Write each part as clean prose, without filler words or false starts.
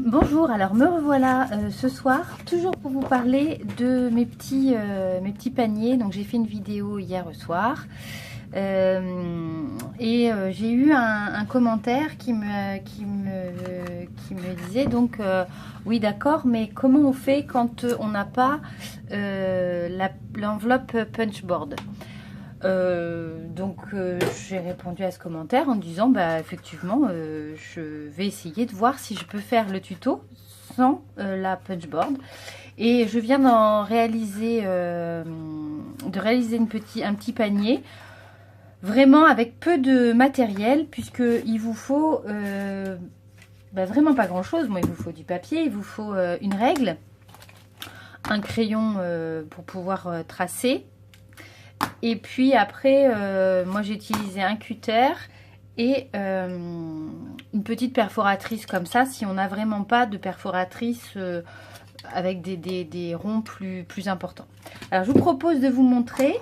Bonjour, alors me revoilà ce soir, toujours pour vous parler de mes petits paniers. Donc j'ai fait une vidéo hier soir et j'ai eu un commentaire qui me disait donc oui d'accord, mais comment on fait quand on n'a pas l'enveloppe punchboard? J'ai répondu à ce commentaire en disant bah effectivement je vais essayer de voir si je peux faire le tuto sans la punchboard, et je viens d'en réaliser un petit panier vraiment avec peu de matériel, puisque il vous faut vraiment pas grand chose. Moi il vous faut du papier, il vous faut une règle, un crayon pour pouvoir tracer. Et puis après, moi j'ai utilisé un cutter et une petite perforatrice comme ça, si on n'a vraiment pas de perforatrice avec des ronds plus importants. Alors je vous propose de vous montrer,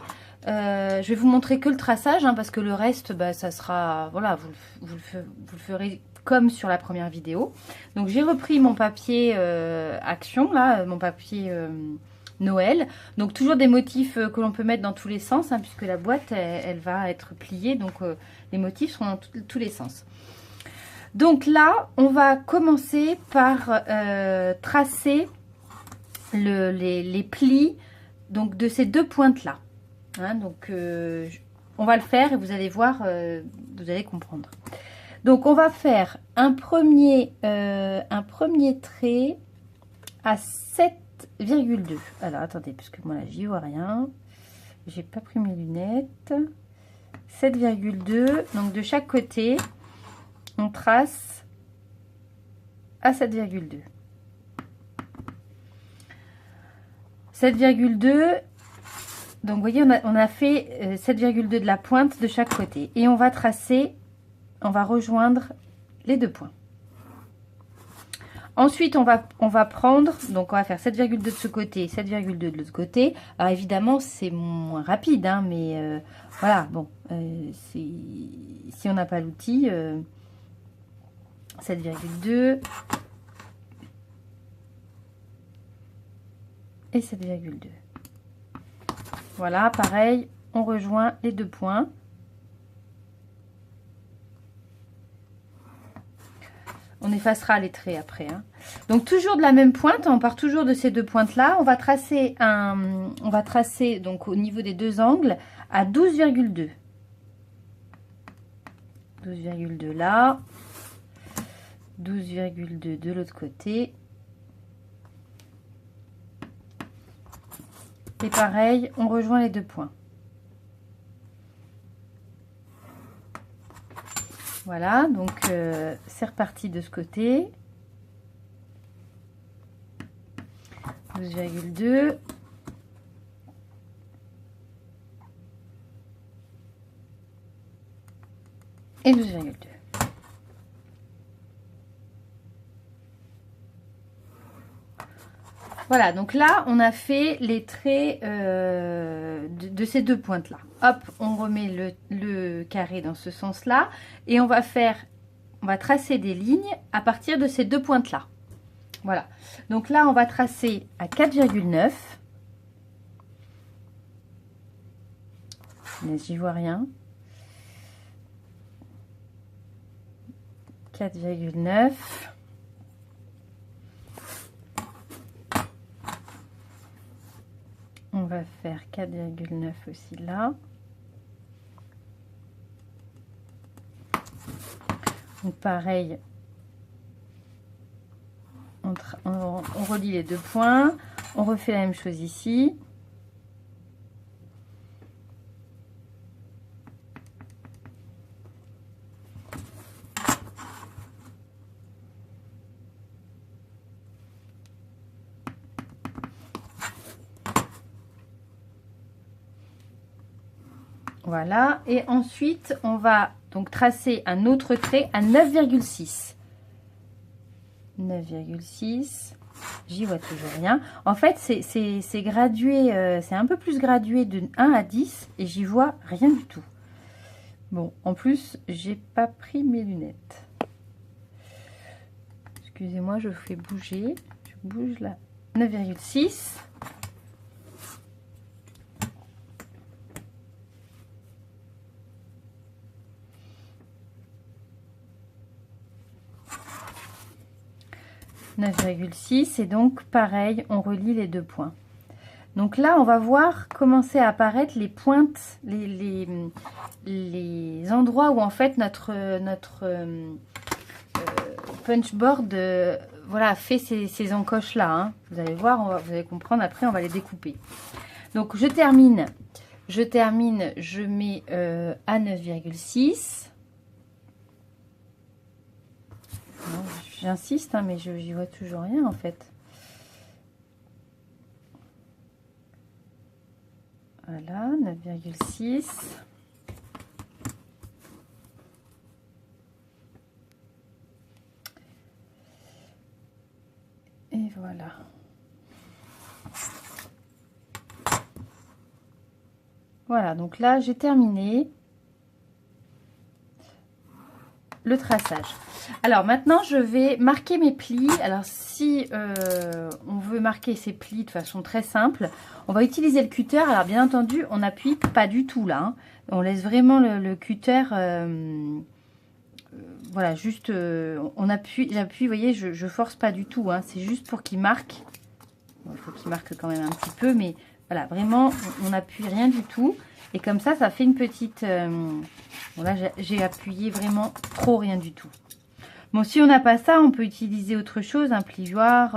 je vais vous montrer que le traçage, hein, parce que le reste, bah, ça sera, voilà, vous le ferez comme sur la première vidéo. Donc j'ai repris mon papier action, là, mon papier... Noël, donc toujours des motifs que l'on peut mettre dans tous les sens, hein, puisque la boîte elle va être pliée, donc les motifs seront dans tous les sens. Donc là on va commencer par tracer les plis donc de ces deux pointes là, hein, donc on va le faire et vous allez voir, vous allez comprendre. Donc on va faire un premier trait à 7,2. Alors attendez, parce que moi là j'y vois rien, j'ai pas pris mes lunettes. 7,2, donc de chaque côté on trace à 7,2. 7,2, donc vous voyez on a fait 7,2 de la pointe de chaque côté, et on va tracer, on va rejoindre les deux points. Ensuite, on va prendre, donc on va faire 7,2 de ce côté, 7,2 de l'autre côté. Alors évidemment, c'est moins rapide, hein, mais voilà, bon, si on n'a pas l'outil, 7,2 et 7,2. Voilà, pareil, on rejoint les deux points. On effacera les traits après, hein. Donc toujours de la même pointe, on part toujours de ces deux pointes là. On va tracer donc au niveau des deux angles à 12,2. 12,2 là, 12,2 de l'autre côté. Et pareil, on rejoint les deux points. Voilà, donc c'est reparti de ce côté. 12,2. Et 12,2. Voilà, donc là, on a fait les traits de ces deux pointes-là. Hop, on remet le carré dans ce sens-là. Et on va tracer des lignes à partir de ces deux pointes-là. Voilà. Donc là, on va tracer à 4,9. Mais j'y vois rien. 4,9. On va faire 4,9 aussi là. Donc pareil, on relie les deux points. On refait la même chose ici. Voilà, et ensuite on va donc tracer un autre trait à 9,6. 9,6, j'y vois toujours rien. En fait, c'est gradué, c'est un peu plus gradué de 1 à 10 et j'y vois rien du tout. Bon, en plus, j'ai pas pris mes lunettes. Excusez-moi, je fais bouger. Je bouge là. 9,6. Et donc pareil, on relie les deux points. Donc là, on va voir commencer à apparaître les pointes, les endroits où en fait notre punchboard voilà, fait ces encoches là. Hein. Vous allez voir, vous allez comprendre. Après, on va les découper. Donc je termine, je mets à 9,6. J'insiste, hein, mais j'y vois toujours rien en fait. Voilà, 9,6. Et voilà. Voilà, donc là, j'ai terminé le traçage. Alors maintenant, je vais marquer mes plis. Alors si on veut marquer ces plis de façon très simple, on va utiliser le cutter. Alors bien entendu, on n'appuie pas du tout là. Hein. On laisse vraiment le cutter, voilà, juste, on appuie, j'appuie, vous voyez, je force pas du tout. Hein. C'est juste pour qu'il marque. Bon, il faut qu'il marque quand même un petit peu, mais voilà, vraiment, on n'appuie rien du tout. Et comme ça fait une petite... bon là, j'ai appuyé vraiment trop rien du tout. Bon, si on n'a pas ça, on peut utiliser autre chose, un plioir,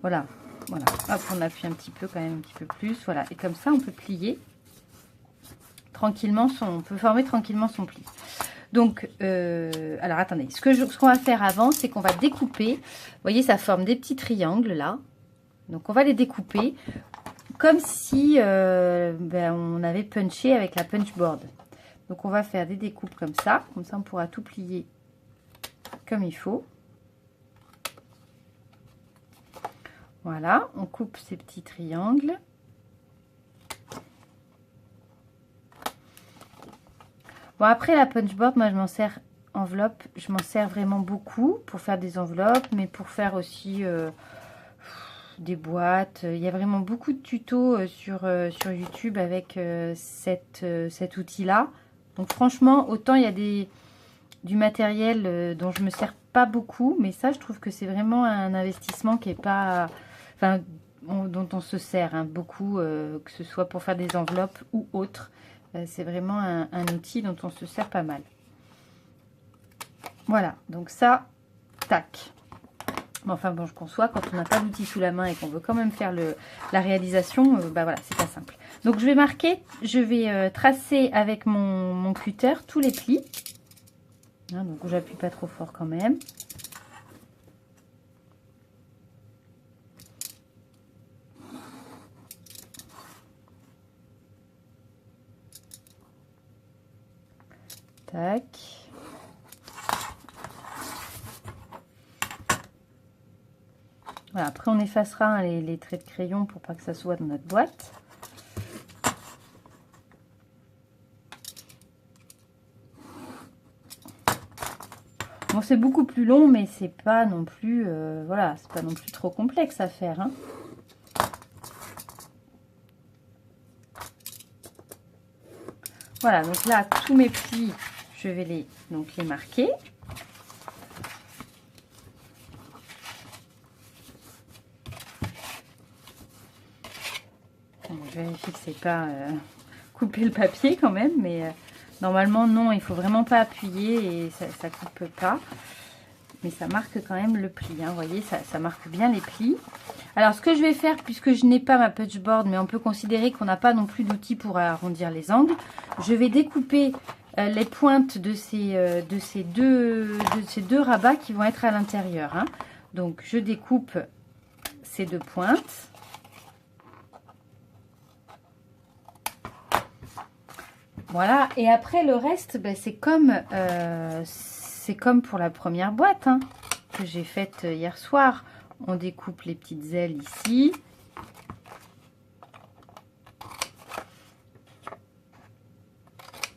voilà. Voilà, hop, on appuie un petit peu quand même, un petit peu plus, voilà. Et comme ça, on peut plier tranquillement, on peut former tranquillement son pli. Donc, alors attendez, ce qu'on va faire avant, c'est qu'on va découper. Vous voyez, ça forme des petits triangles là. Donc, on va les découper comme si on avait punché avec la punchboard. Donc, on va faire des découpes comme ça on pourra tout plier comme il faut. Voilà, on coupe ces petits triangles. Bon, après la punchboard, moi je m'en sers enveloppe, je m'en sers vraiment beaucoup pour faire des enveloppes, mais pour faire aussi des boîtes. Il y a vraiment beaucoup de tutos sur YouTube avec cet outil-là. Donc franchement, autant il y a du matériel dont je me sers pas beaucoup, mais ça je trouve que c'est vraiment un investissement qui est pas... Enfin, dont on se sert hein, beaucoup, que ce soit pour faire des enveloppes ou autre. C'est vraiment un outil dont on se sert pas mal. Voilà, donc ça, tac. Enfin bon, je conçois, quand on n'a pas d'outil sous la main et qu'on veut quand même faire la réalisation, bah voilà, c'est pas simple. Donc je vais marquer, je vais tracer avec mon cutter tous les plis. Hein, donc j'appuie pas trop fort quand même. Tac. Voilà, après on effacera hein, les traits de crayon pour pas que ça soit dans notre boîte. Bon, c'est beaucoup plus long, mais c'est pas non plus, voilà, c'est pas non plus trop complexe à faire. Hein. Voilà, donc là, tous mes plis, je vais les marquer. Bon, je vérifie que c'est pas couper le papier quand même, mais normalement non, il faut vraiment pas appuyer et ça coupe pas. Mais ça marque quand même le pli, hein, vous voyez, ça marque bien les plis. Alors, ce que je vais faire, puisque je n'ai pas ma punchboard, mais on peut considérer qu'on n'a pas non plus d'outils pour arrondir les angles, je vais découper les pointes de ces deux rabats qui vont être à l'intérieur. Hein. Donc, je découpe ces deux pointes. Voilà, et après le reste, ben, c'est comme pour la première boîte hein, que j'ai faite hier soir. On découpe les petites ailes ici.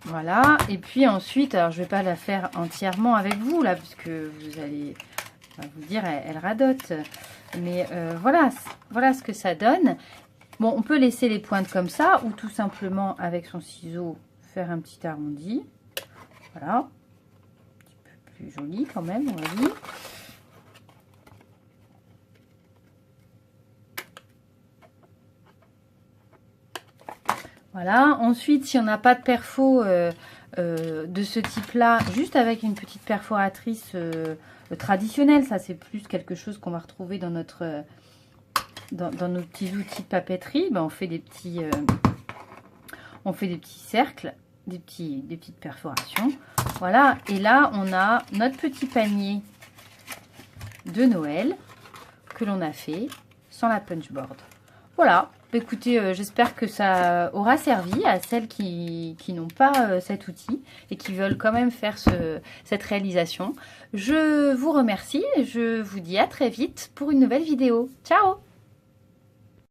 Voilà, et puis ensuite, alors je vais pas la faire entièrement avec vous là, puisque vous allez On va vous dire, elle radote. Mais voilà, voilà ce que ça donne. Bon, on peut laisser les pointes comme ça, ou tout simplement, avec son ciseau, faire un petit arrondi. Voilà. Un petit peu plus joli quand même, on va dire. Voilà. Ensuite, si on n'a pas de perfo de ce type-là, juste avec une petite perforatrice traditionnelle, ça c'est plus quelque chose qu'on va retrouver dans notre dans nos petits outils de papeterie. Ben, on fait des petits cercles, des petites perforations. Voilà. Et là, on a notre petit panier de Noël que l'on a fait sans la punchboard. Voilà. Écoutez, j'espère que ça aura servi à celles qui n'ont pas cet outil et qui veulent quand même faire cette réalisation. Je vous remercie et je vous dis à très vite pour une nouvelle vidéo. Ciao!